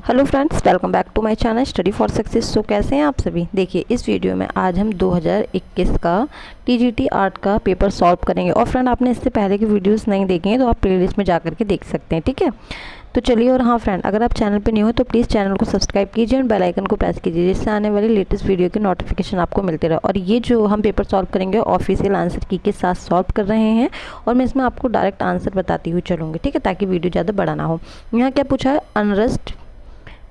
Hello friends, welcome back to my channel study for success. तो कैसे हैं आप सभी। देखिए इस वीडियो में आज हम 2021 का टीजीटी आर्ट का पेपर सॉल्व करेंगे। और फ्रेंड, आपने इससे पहले की वीडियोस नहीं देखी हैं तो आप प्लेलिस्ट में जा करके देख सकते हैं, ठीक है। तो चलिए, और हाँ फ्रेंड, अगर आप चैनल पर न्यू हो तो प्लीज़ चैनल को सब्सक्राइब कीजिए और बेल आइकन को प्रेस कीजिए, जिससे आने वाली लेटेस्ट वीडियो की नोटिफिकेशन आपको मिलती रहे। और ये जो हम पेपर सॉल्व करेंगे ऑफिशियल आंसर की के साथ सॉल्व कर रहे हैं, और मैं इसमें आपको डायरेक्ट आंसर बताती हुई चलूँगी, ठीक है, ताकि वीडियो ज़्यादा बड़ा ना हो। यहाँ क्या पूछा है, अनरस्ट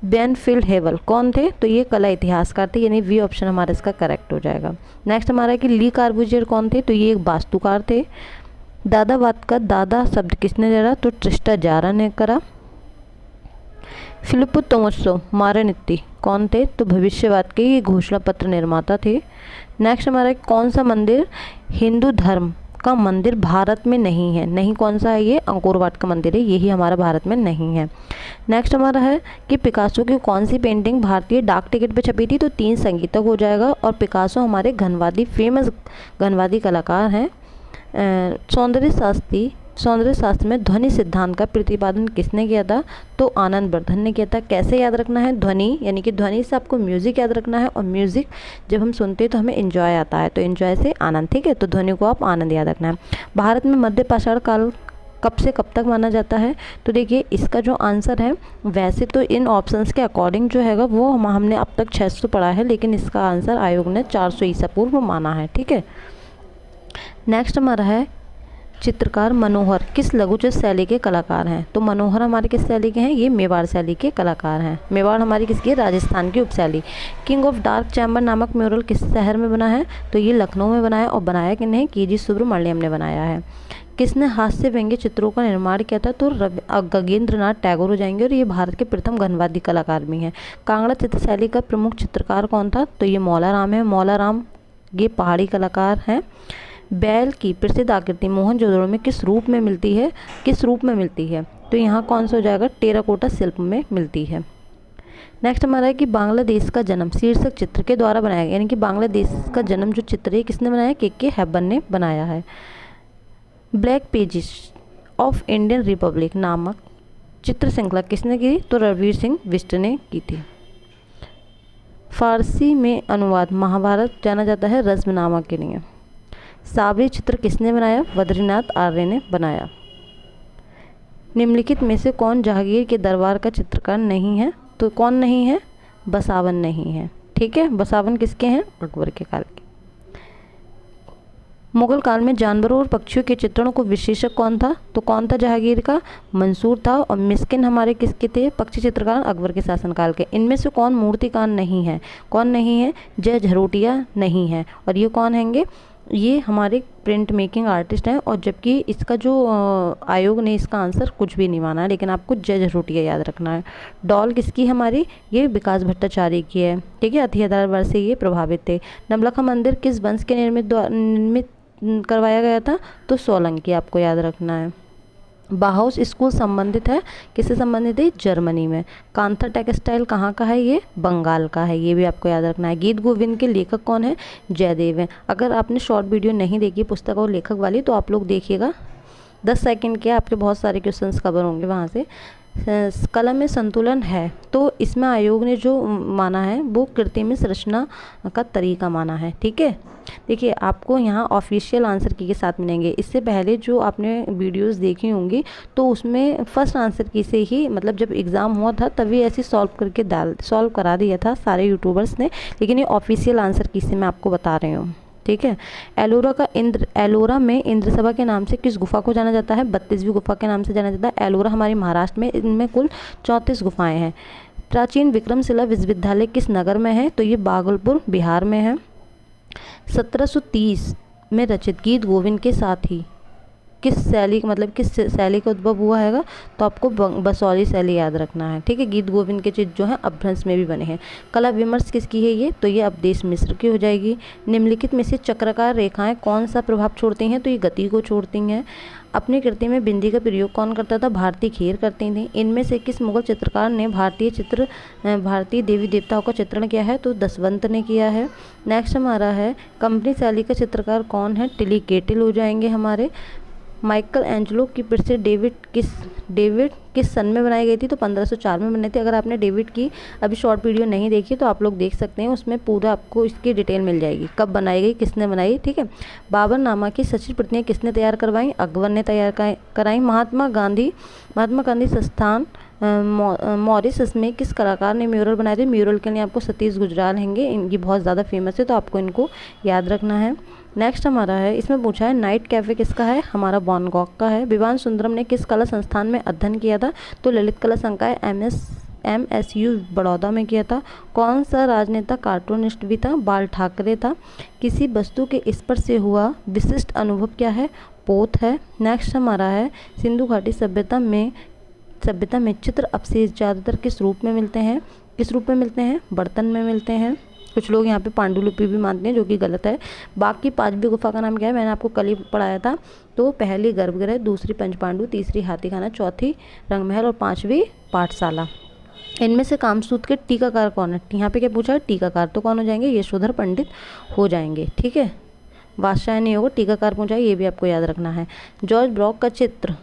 बेनफील्ड हेवल कौन थे, तो ये कला इतिहासकार थे, यानी वी ऑप्शन हमारा इसका करेक्ट हो जाएगा। नेक्स्ट हमारा है कि ली कार्बूजियर कौन थे, तो ये एक वास्तुकार थे। दादावाद का दादा शब्द किसने जड़ा, तो ट्रिस्टा जारा ने करा। फिलिप तोमसो मारानित्ती कौन थे, तो भविष्यवाद के ये घोषणा पत्र निर्माता थे। नेक्स्ट हमारा कौन सा मंदिर हिंदू धर्म का मंदिर भारत में नहीं है, नहीं कौन सा है, ये अंकोर वाट का मंदिर है, यही हमारा भारत में नहीं है। नेक्स्ट हमारा है कि पिकासो की कौन सी पेंटिंग भारतीय डाक टिकट पे छपी थी, तो 3 संगीतक हो जाएगा। और पिकासो हमारे घनवादी फेमस घनवादी कलाकार हैं। सौंदर्य शास्त्र में ध्वनि सिद्धांत का प्रतिपादन किसने किया था, तो आनंद वर्धन ने किया था। कैसे याद रखना है, ध्वनि यानी कि ध्वनि से आपको म्यूज़िक याद रखना है, और म्यूज़िक जब हम सुनते हैं तो हमें एंजॉय आता है, तो एंजॉय से आनंद, ठीक है। तो ध्वनि को आप आनंद याद रखना है। भारत में मध्य पाषाण काल कब से कब तक माना जाता है, तो देखिए इसका जो आंसर है, वैसे तो इन ऑप्शंस के अकॉर्डिंग जो हैगा वो हमने अब तक 600 पढ़ा है, लेकिन इसका आंसर आयोग ने 400 ईसा पूर्व माना है, ठीक है। नेक्स्ट हमारा है चित्रकार मनोहर किस लघुचित्र शैली के कलाकार हैं, तो मनोहर हमारे किस शैली के हैं, ये मेवाड़ शैली के कलाकार हैं। मेवाड़ हमारी किसकी है, राजस्थान की उपशैली। किंग ऑफ डार्क चैम्बर नामक म्यूरल किस शहर में बना है, तो ये लखनऊ में बना है, और बनाया कि नहीं, के जी सुब्रमण्यम ने बनाया है। किसने हास्य व्यंग्य चित्रों का निर्माण किया था, तो गगनेंद्र नाथ टैगोर हो जाएंगे, और ये भारत के प्रथम घनवादी कलाकार भी हैं। कांगड़ा चित्र शैली का प्रमुख चित्रकार कौन था, तो ये मौला राम है। मौला राम ये पहाड़ी कलाकार हैं। बैल की प्रसिद्ध आकृति मोहनजोदड़ो में किस रूप में मिलती है, तो यहाँ कौन सा हो जाएगा, टेराकोटा शिल्प में मिलती है। नेक्स्ट हमारा है कि बांग्लादेश का जन्म शीर्षक चित्र के द्वारा बनाया गया, यानी कि बांग्लादेश का जन्म जो चित्र है किसने बनाया, के हैबन ने बनाया है। Black pages of Indian Republic नामक चित्र श्रृंखला किसने की, तो रणवीर सिंह बिष्ट ने की थी। फारसी में अनुवाद महाभारत जाना जाता है रज्मनामा के लिए। साबरी चित्र किसने बनाया, बद्रीनाथ आर्य ने बनाया। निम्नलिखित में से कौन जहांगीर के दरबार का चित्रकार नहीं है, तो कौन नहीं है, बसावन नहीं है, ठीक है। बसावन किसके हैं, अकबर के काल के। मुगल काल में जानवरों और पक्षियों के चित्रणों को विशेषक कौन था, तो कौन था जहांगीर का, मंसूर था। और मिस्किन हमारे किसके थे, पक्षी चित्रकार अकबर के शासनकाल के। इनमें से कौन मूर्तिकार नहीं है, कौन नहीं है, जय झरोटिया नहीं है। और ये कौन हैंगे, ये हमारे प्रिंट मेकिंग आर्टिस्ट हैं। और जबकि इसका जो आयोग ने इसका आंसर कुछ भी नहीं माना है, लेकिन आपको जय झरोटिया याद रखना है। डॉल किसकी हमारी, ये विकास भट्टाचार्य की है, ठीक है। हथियार वर्ष से ये प्रभावित थे। नवलखा मंदिर किस वंश के निर्मित करवाया गया था, तो सोलंकी आपको याद रखना है। बाहाउस स्कूल संबंधित है, किससे संबंधित है, जर्मनी में। कांथा टेक्सटाइल कहाँ का है, ये बंगाल का है, ये भी आपको याद रखना है। गीत गोविंद के लेखक कौन है, जयदेव हैं। अगर आपने शॉर्ट वीडियो नहीं देखी पुस्तक और लेखक वाली, तो आप लोग देखिएगा, 10 सेकंड के आपके बहुत सारे क्वेश्चंस कवर होंगे वहाँ से। कला में संतुलन है, तो इसमें आयोग ने जो माना है वो कृत्रिम संरचना का तरीका माना है, ठीक है। देखिए आपको यहाँ ऑफिशियल आंसर की के साथ मिलेंगे। इससे पहले जो आपने वीडियोस देखी होंगी तो उसमें फर्स्ट आंसर की से ही, मतलब जब एग्ज़ाम हुआ था तभी ऐसे सॉल्व करा दिया था सारे यूट्यूबर्स ने, लेकिन ये ऑफिशियल आंसर की से मैं आपको बता रही हूँ, ठीक है। एलोरा में इंद्र सभा के नाम से किस गुफा को जाना जाता है, 32वीं गुफा के नाम से जाना जाता है। एलोरा हमारी महाराष्ट्र में, इनमें कुल 34 गुफाएं हैं। प्राचीन विक्रमशिला विश्वविद्यालय किस नगर में है, तो ये भागलपुर बिहार में है। 1730 में रचित गीत गोविंद के साथ ही किस शैली का उद्भव हुआ हैगा, तो आपको बसौली शैली याद रखना है, ठीक है। गीत गोविंद के चित्र जो है अपभ्रंश में भी बने हैं। कला विमर्श किसकी है ये, तो ये अवधेश मिश्र की हो जाएगी। निम्नलिखित में से चक्राकार रेखाएं कौन सा प्रभाव छोड़ती हैं, तो ये गति को छोड़ती हैं। अपनी कृति में बिंदी का प्रयोग कौन करता था, भारती खेर करती थी। इनमें से किस मुगल चित्रकार ने भारतीय देवी देवताओं का चित्रण किया है, तो दसवंत ने किया है। नेक्स्ट हमारा है कंपनी शैली का चित्रकार कौन है, टिली केटिल हो जाएंगे हमारे। माइकल एंजेलो की प्रसिद्ध डेविड किस सन में बनाई गई थी? तो 1504 में बनाई थी। अगर आपने डेविड की अभी शॉर्ट वीडियो नहीं देखी तो आप लोग देख सकते हैं, उसमें पूरा आपको इसकी डिटेल मिल जाएगी, कब बनाई गई, किसने बनाई, ठीक है। बाबरनामा की सचित्र प्रतियां किसने तैयार करवाई? अकबर ने तैयार कराई। महात्मा गांधी संस्थान मॉरिशस में किस कलाकार ने म्यूरल बनाए थे? म्यूरल के लिए आपको सतीश गुजराल हैंगे, इनकी बहुत ज़्यादा फेमस है, तो आपको इनको याद रखना है। नेक्स्ट हमारा है, इसमें पूछा है नाइट कैफे किसका है? हमारा वैन गॉग का है। विवान सुंदरम ने किस कला संस्थान में अध्ययन किया था? तो ललित कला संकाय MSU बड़ौदा में किया था। कौन सा राजनेता कार्टूनिस्ट भी था? बाल ठाकरे था। किसी वस्तु के स्पर्श से हुआ विशिष्ट अनुभव क्या है? पोत है। नेक्स्ट हमारा है, सिंधु घाटी सभ्यता में चित्र अवशेष ज़्यादातर किस रूप में मिलते हैं? बर्तन में मिलते हैं। कुछ लोग यहाँ पे पांडुलिपि भी मानते हैं, जो कि गलत है। बाकी 5वीं गुफा का नाम क्या है? मैंने आपको कल ही पढ़ाया था। तो पहली गर्भगृह, दूसरी पंचपांडु, तीसरी हाथीखाना, चौथी रंगमहल और 5वीं पाठशाला। इनमें से कामसूत्र के टीकाकार कौन है? यहाँ पे क्या पूछा है? टीकाकार तो कौन हो जाएंगे? यशोधर पंडित हो जाएंगे, ठीक है। वात्स्यायन नहीं होगा, टीकाकार पूछा है, ये भी आपको याद रखना है। जॉर्ज ब्रॉक का चित्र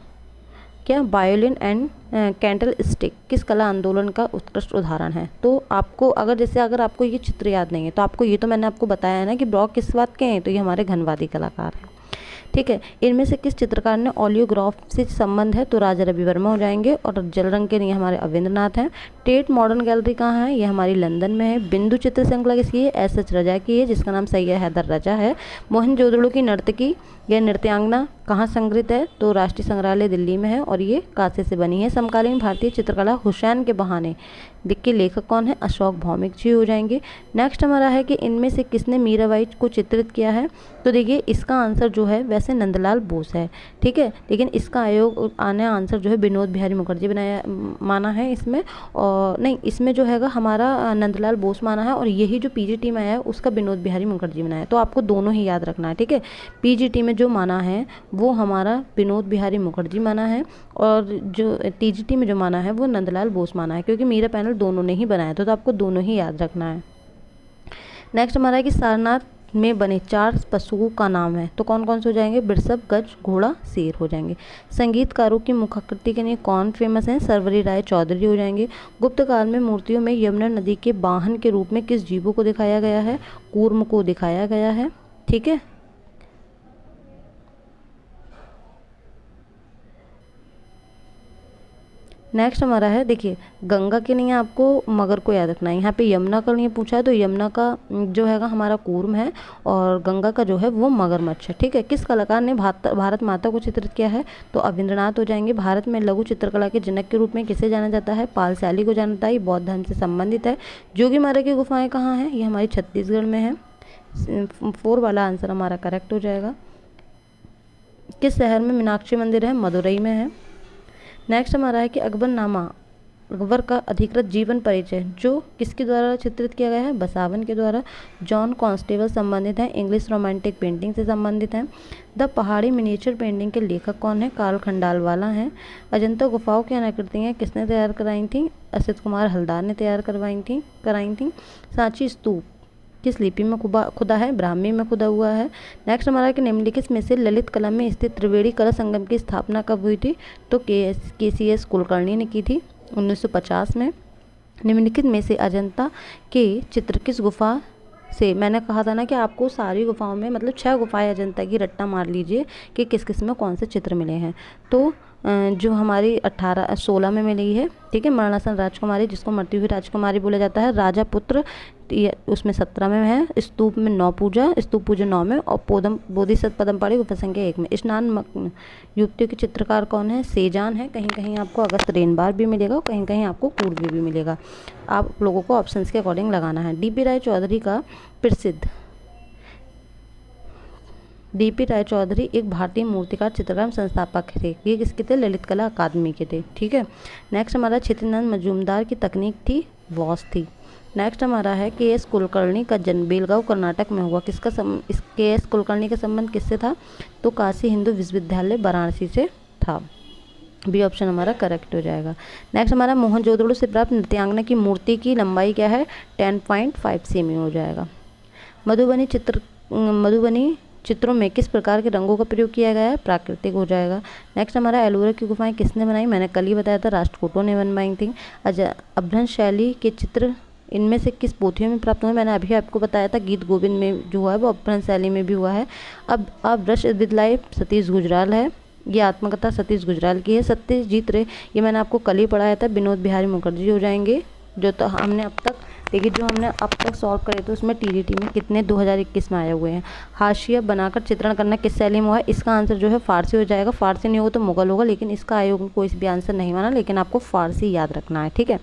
क्या वायोलिन एंड कैंडल स्टिक किस कला आंदोलन का उत्कृष्ट उदाहरण है? तो आपको अगर आपको ये चित्र याद नहीं है तो आपको ये तो मैंने आपको बताया है ना कि ब्रॉक किस बात के हैं, तो ये हमारे घनवादी कलाकार हैं, ठीक है। इनमें से किस चित्रकार ने ओलियोग्राफ से संबंध है? तो राजा रवि वर्मा हो जाएंगे। और जल रंग के लिए हमारे अविंद्रनाथ हैं। टेट मॉडर्न गैलरी कहाँ है? ये हमारी लंदन में है। बिंदु चित्र श्रृंखला किसकी है? SH रजा की है, जिसका नाम सैयद हैदर रजा है। मोहनजोदड़ो की नर्तकी या नृत्यांगना कहाँ संग्रहित है? तो राष्ट्रीय संग्रहालय दिल्ली में है और ये कांसे से बनी है। समकालीन भारतीय चित्रकला हुसैन के बहाने के लेखक कौन है? अशोक भौमिक जी हो जाएंगे। नेक्स्ट हमारा है कि इनमें से किसने मीराबाई को चित्रित किया है? तो देखिए इसका आंसर जो है वैसे नंदलाल बोस है, ठीक है, लेकिन इसका आंसर जो है विनोद बिहारी मुखर्जी माना है इसमें, और नहीं, इसमें जो हैगा हमारा नंदलाल बोस माना है, और यही जो PGT में आया है उसका विनोद बिहारी मुखर्जी बनाया है। तो आपको दोनों ही याद रखना है, ठीक है। PGT में जो माना है वो हमारा विनोद बिहारी मुखर्जी माना है, और जो TGT में जो माना है वो नंदलाल बोस माना है, क्योंकि मेरा पैनल दोनों ने ही बनाया था, तो आपको दोनों ही याद रखना है। नेक्स्ट हमारा है कि सारनाथ में बने 4 पशुओं का नाम है, तो कौन कौन से हो जाएंगे? वृषभ, गज, घोड़ा, शेर हो जाएंगे। संगीतकारों की मुखाकृति के लिए कौन फेमस है? सर्वरी राय चौधरी हो जाएंगे। गुप्त काल में मूर्तियों में यमुना नदी के वाहन के रूप में किस जीवों को दिखाया गया है? कूर्म को दिखाया गया है, ठीक है। नेक्स्ट हमारा है, देखिए गंगा के लिए आपको मगर को याद रखना है। यहाँ पे यमुना का लिए पूछा है, तो यमुना का जो हैगा हमारा कूर्म है, और गंगा का जो है वो मगरमच्छ है, ठीक है। किस कलाकार ने भारत माता को चित्रित किया है? तो अविंद्रनाथ हो जाएंगे। भारत में लघु चित्रकला के जनक के रूप में किसे जाना जाता है? पालशाली को जाना जाता है। बौद्ध धर्म से संबंधित है। जोगीमारा की गुफाएं कहाँ हैं? ये हमारी छत्तीसगढ़ में है। 4 वाला आंसर हमारा करेक्ट हो जाएगा। किस शहर में मीनाक्षी मंदिर है? मदुरई में है। नेक्स्ट हमारा है कि अकबर का अधिकृत जीवन परिचय जो किसके द्वारा चित्रित किया गया है? बसावन के द्वारा। जॉन कॉन्स्टेबल संबंधित है, इंग्लिश रोमांटिक पेंटिंग से संबंधित है। द पहाड़ी मिनिएचर पेंटिंग के लेखक कौन है? कार्ल खंडालवाला हैं। अजंता गुफाओं की आकृतियाँ किसने तैयार कराई थी? असित कुमार हलदार ने तैयार कराई थी। सांची स्तूप किस लिपि में खुदा है? ब्राह्मी में खुदा हुआ है। नेक्स्ट हमारा कि निम्नलिखित में से ललित कला में स्थित त्रिवेणी कला संगम की स्थापना कब हुई थी? तो KCS कुलकर्णी ने की थी 1950 में। निम्नलिखित में से अजंता के चित्र किस गुफा से? मैंने कहा था ना कि आपको सारी गुफाओं में मतलब 6 गुफाएं अजंता की रट्टा मार लीजिए कि किस किस में कौन से चित्र मिले हैं। तो जो हमारी 16 में मिली है, ठीक है। मरणासन राजकुमारी जिसको मरती हुई राजकुमारी बोला जाता है। राजा पुत्र उसमें 17 में है। स्तूप में 9 पूजा, स्तूप पूजा 9 में, और बोधिसत्व पदमपाड़ी गुफा संख्या 1 में। स्नान युक्तियों के चित्रकार कौन है? सेजान है। कहीं कहीं आपको अगस्त रेनबार भी मिलेगा, कहीं कहीं आपको पूर्वी भी मिलेगा। आप लोगों को ऑप्शंस के अकॉर्डिंग लगाना है। DP राय चौधरी एक भारतीय मूर्तिकार चित्रकार संस्थापक थे। ये किसके थे? ललित कला अकादमी के थे, ठीक है। नेक्स्ट हमारा क्षेत्रनंद मजूमदार की तकनीक थी वॉश थी। नेक्स्ट हमारा है KS कुलकर्णी का जन्म बेलगांव कर्नाटक में हुआ। इस KS कुलकर्णी का संबंध किससे था? तो काशी हिंदू विश्वविद्यालय वाराणसी से था। बी ऑप्शन हमारा करेक्ट हो जाएगा। नेक्स्ट हमारा मोहनजोदड़ो से प्राप्त नृत्यांगना की मूर्ति की लंबाई क्या है? 10.5 सेमी हो जाएगा। मधुबनी चित्रों में किस प्रकार के रंगों का प्रयोग किया गया है, प्राकृतिक हो जाएगा। नेक्स्ट हमारा एलोरा की गुफाएं किसने बनाई, मैंने कल ही बताया था, राष्ट्रकूटों ने बनवाई थी। अभ्रंश शैली के चित्र इनमें से किस पोथियों में प्राप्त हुए, मैंने अभी आपको बताया था, गीत गोविंद में जो हुआ है वो अपभ्रंश शैली में भी हुआ है। अब वृष विद्यालय सतीश गुजराल है, ये आत्मकथा सतीश गुजराल की है। सत्यजीत रे ये मैंने आपको कल ही पढ़ाया था, विनोद बिहारी मुखर्जी हो जाएंगे। जो तो हमने अब तक देखिए, जो हमने अब तक सॉल्व करे थे उसमें टीडीटी में कितने 2021 में आए हुए हैं। हाशिया बनाकर चित्रण करना किस शैली में हुआ है, इसका आंसर जो है फारसी हो जाएगा। फारसी नहीं होगा तो मुगल होगा, लेकिन इसका आयोग ने कोई भी आंसर नहीं माना, लेकिन आपको फारसी याद रखना है, ठीक है।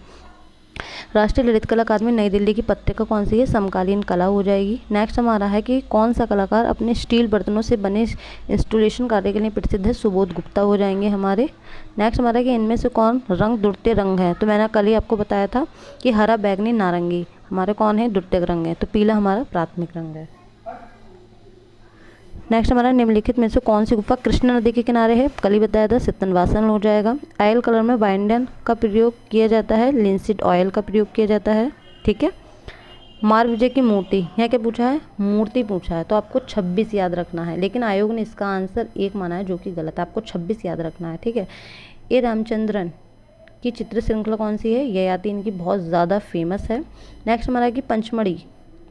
राष्ट्रीय ललित कला अकादमी नई दिल्ली की पत्रिका कौन सी है, समकालीन कला हो जाएगी। नेक्स्ट हमारा है कि कौन सा कलाकार अपने स्टील बर्तनों से बने इंस्टॉलेशन कार्य के लिए प्रसिद्ध है, सुबोध गुप्ता हो जाएंगे हमारे। नेक्स्ट हमारा है कि इनमें से कौन रंग द्वितीय रंग है, तो मैंने कल ही आपको बताया था कि हरा, बैगनी, नारंगी हमारे कौन है, द्वितीय रंग है, तो पीला हमारा प्राथमिक रंग है। नेक्स्ट हमारा निम्नलिखित में से कौन सी गुफा कृष्णा नदी के किनारे है, कल ही बताया था, सितनवासन हो जाएगा। ऑयल कलर में वाइंडन का प्रयोग किया जाता है, लिंसीड ऑयल का प्रयोग किया जाता है, ठीक है। मार विजय की मूर्ति, यहाँ क्या पूछा है, मूर्ति पूछा है, तो आपको 26 याद रखना है, लेकिन आयोग ने इसका आंसर 1 माना है, जो कि गलत है, आपको 26 याद रखना है, ठीक है। ए रामचंद्रन की चित्र श्रृंखला कौन सी है, ययाति इनकी बहुत ज़्यादा फेमस है। नेक्स्ट हमारा कि पंचमढ़ी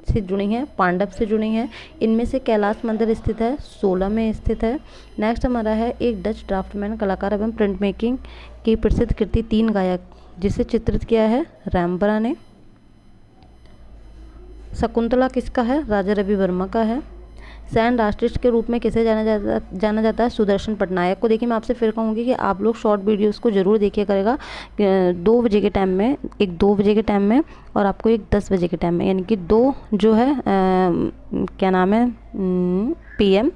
से जुड़ी हैं, पांडव से जुड़ी हैं, इनमें से कैलाश मंदिर स्थित है, 16 में स्थित है। नेक्स्ट हमारा है एक डच ड्राफ्टमैन कलाकार एवं प्रिंट मेकिंग की प्रसिद्ध कृति 3 गायक, जिसे चित्रित किया है रैम्बरा ने। शकुंतला किसका है, राजा रवि वर्मा का है। सैन राष्ट्रिस्ट के रूप में किसे जाना जाता है, सुदर्शन पटनायक को। देखिए मैं आपसे फिर कहूँगी कि आप लोग शॉर्ट वीडियोस को जरूर देखिए करेगा, 2 बजे के टाइम में, एक 2 बजे के टाइम में और आपको एक 10 बजे के टाइम में, यानी कि 2 जो है क्या नाम है PM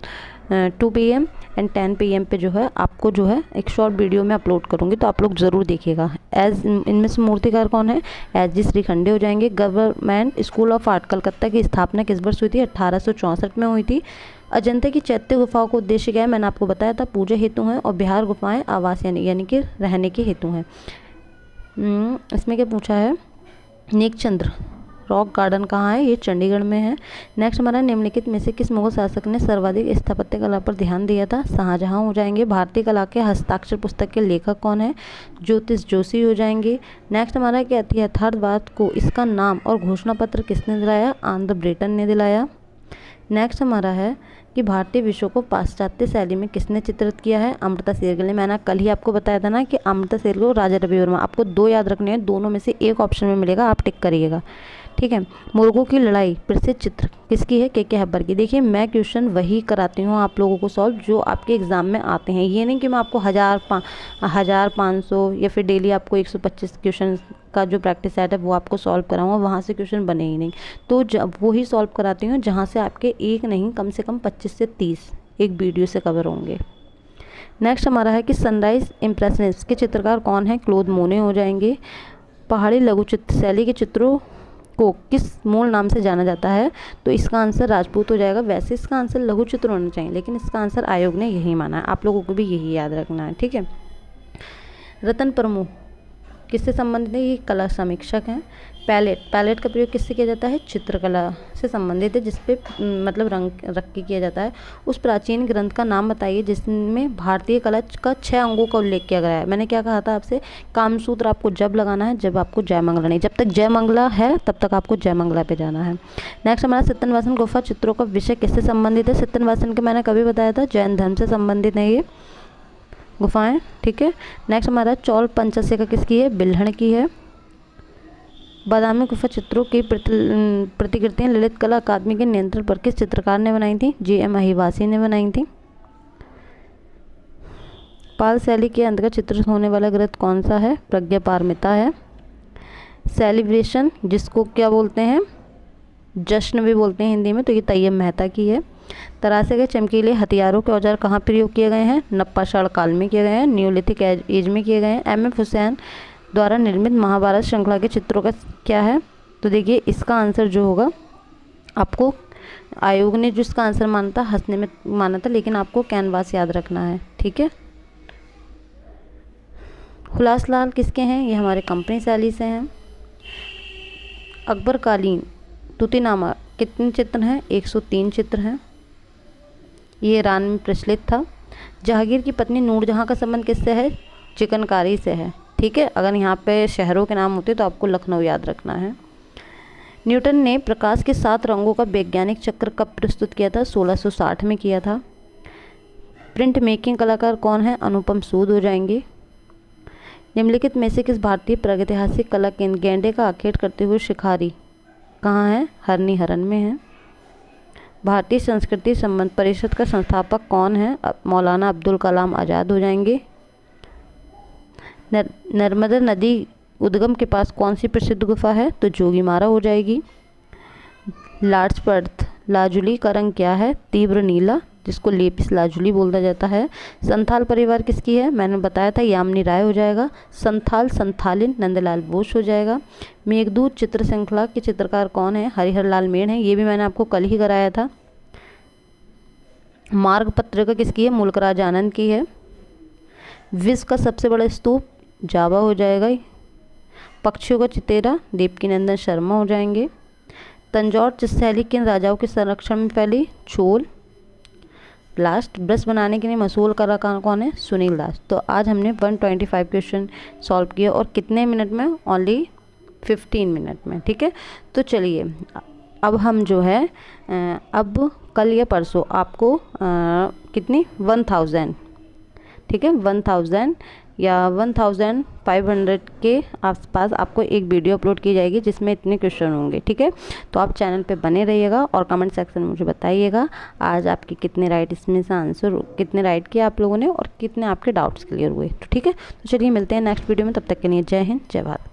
2 PM एंड 10 PM पे जो है आपको जो है एक शॉर्ट वीडियो में अपलोड करूँगी, तो आप लोग ज़रूर देखिएगा। इनमें से मूर्तिकार कौन है, एस.जी. श्रीखंडे हो जाएंगे। Government school of art Calcutta की स्थापना किस वर्ष हुई थी, 1864 में हुई थी। अजंता की चैत्य गुफाओं को उद्देश्य क्या है, मैंने आपको बताया था, पूजा हेतु हैं, और बिहार गुफाएं आवास यानी कि रहने के हेतु हैं। इसमें क्या पूछा है, नेकचंद्र रॉक गार्डन कहाँ है, ये चंडीगढ़ में है। नेक्स्ट हमारा निम्नलिखित में से किस मुगल शासक ने सर्वाधिक स्थापत्य कला पर ध्यान दिया था, शाहजहां हो जाएंगे। भारतीय कला के हस्ताक्षर पुस्तक के लेखक कौन है, ज्योतिष जोशी हो जाएंगे। नेक्स्ट हमारा क्या, यथार्थवाद को इसका नाम और घोषणा पत्र किसने दिलाया, आंध्र ब्रिटेन ने दिलाया। नेक्स्ट हमारा है कि भारतीय विश्व को पाश्चात्य शैली में किसने चित्रित किया है, अमृता शेरगिल ने। मैंने कल ही आपको बताया था ना कि अमृता शेरगिल और राजा रवि वर्मा, आपको 2 याद रखने हैं, दोनों में से एक ऑप्शन में मिलेगा, आप टिक करिएगा, ठीक है। मुर्गों की लड़ाई प्रसिद्ध चित्र किसकी है, के हब्बर की। देखिए मैं क्वेश्चन वही कराती हूँ आप लोगों को सॉल्व जो आपके एग्जाम में आते हैं, ये नहीं कि मैं आपको 1500 या फिर डेली आपको 125 क्वेश्चन का जो प्रैक्टिस सेट है वो आपको सॉल्व कराऊंगा, वहाँ से क्वेश्चन बने ही नहीं, तो जब वो ही सॉल्व कराती हूँ जहाँ से आपके एक नहीं कम से कम 25 से 30 एक वीडियो से कवर होंगे। नेक्स्ट हमारा है कि सनराइज इम्प्रेशनिस्ट के चित्रकार कौन है, क्लोद मोने हो जाएंगे। पहाड़ी लघु चित्र शैली के चित्रों को किस मूल नाम से जाना जाता है, तो इसका आंसर राजपूत हो जाएगा। वैसे इसका आंसर लघु चित्र होना चाहिए, लेकिन इसका आंसर आयोग ने यही माना है, आप लोगों को भी यही याद रखना है, ठीक है। रतन प्रमुख किससे संबंधित है, ये कला समीक्षक हैं। पैलेट का प्रयोग किससे किया जाता है, चित्रकला से संबंधित है, जिसपे मतलब रंग रख के किया जाता है। उस प्राचीन ग्रंथ का नाम बताइए जिसमें भारतीय कला का 6 अंगों का उल्लेख किया गया है। मैंने क्या कहा था आपसे, कामसूत्र आपको जब लगाना है जब आपको जयमंगला नहीं, जब तक जयमंगला है तब तक आपको जयमंगला पे जाना है। नेक्स्ट हमारा सितनवासन गुफा चित्रों का विषय किससे संबंधित है, सितनवासन के मैंने कभी बताया था, जैन धर्म से संबंधित है ये गुफाएं, ठीक है। नेक्स्ट हमारा चौल पंचस्य का किसकी है, बिल्हण की है। बादामी गुफा चित्रों की प्रतिकृतियां ललित कला अकादमी के नियंत्रण पर किस चित्रकार ने बनाई थी, JM अहिवासी ने बनाई थी। पाल शैली के अंतर्गत चित्रित होने वाला ग्रंथ कौन सा है, प्रज्ञा पारमिता है। सेलिब्रेशन जिसको क्या बोलते हैं, जश्न भी बोलते हैं हिंदी में, तो ये तैयब मेहता की है। तरासे गए चमकीले हथियारों के औजार कहाँ प्रयोग किए गए हैं, नप्पाषाढ़ काल में किए गए हैं, न्यूलिथिक एज में किए गए हैं। MF हुसैन द्वारा निर्मित महाभारत श्रृंखला के चित्रों का क्या है, तो देखिए इसका आंसर जो होगा, आपको आयोग ने जो इसका आंसर माना था हंसने में माना था, लेकिन आपको कैनवास याद रखना है, ठीक है। हुलास लाल किसके हैं, ये हमारे कंपनी शैली से हैं। अकबर कालीन तुतीनामा कितने चित्र हैं, 103 चित्र हैं। ये ईरान में प्रचलित था। जहांगीर की पत्नी नूरजहां का संबंध किससे है? चिकनकारी से है। ठीक है, अगर यहाँ पे शहरों के नाम होते तो आपको लखनऊ याद रखना है। न्यूटन ने प्रकाश के 7 रंगों का वैज्ञानिक चक्र कब प्रस्तुत किया था? 1660 में किया था। प्रिंट मेकिंग कलाकार कौन है? अनुपम सूद हो जाएंगे। निम्नलिखित में से किस भारतीय प्रागैतिहासिक कला केंद्र गैंडे का आखेट करते हुए शिकारी कहाँ है? हरनी हरन में है। भारतीय संस्कृति संबंध परिषद का संस्थापक कौन है? मौलाना अब्दुल कलाम आज़ाद हो जाएंगे। नर्मदा नदी उद्गम के पास कौन सी प्रसिद्ध गुफा है? तो जोगीमारा हो जाएगी। लार्ज पर्थ लाजुली का रंग क्या है? तीव्र नीला, जिसको लेपिस लाजुली बोला जाता है। संथाल परिवार किसकी है? मैंने बताया था यामिनी राय हो जाएगा। संथाल संथालिन नंदलाल बोस हो जाएगा। मेघदूत चित्र श्रृंखला के चित्रकार कौन है? हरिहर लाल मेड़ है, ये भी मैंने आपको कल ही कराया था। मार्ग पत्रिका किसकी है? मुल्कराज आनंद की है। विश्व का सबसे बड़ा स्तूप जावा हो जाएगा। पक्षियों का चितेरा देवकीनंदन शर्मा हो जाएंगे। तंजौर चित्रशैली किन राजाओं के संरक्षण में फैली? चोल। लास्ट, ब्रश बनाने के लिए मशहूर कलाकार कौन है? सुनील दास। तो आज हमने 125 क्वेश्चन सॉल्व किए और कितने मिनट में? ओनली 15 मिनट में। ठीक है, तो चलिए अब हम जो है अब कल या परसों आपको कितनी 1000, ठीक है 1000 या 1500 के आसपास आपको एक वीडियो अपलोड की जाएगी जिसमें इतने क्वेश्चन होंगे। ठीक है, तो आप चैनल पे बने रहिएगा और कमेंट सेक्शन में मुझे बताइएगा आज आपके कितने राइट, इसमें से आंसर कितने राइट किए आप लोगों ने और कितने आपके डाउट्स क्लियर हुए। तो ठीक है, तो चलिए मिलते हैं नेक्स्ट वीडियो में, तब तक के लिए जय हिंद जय भारत।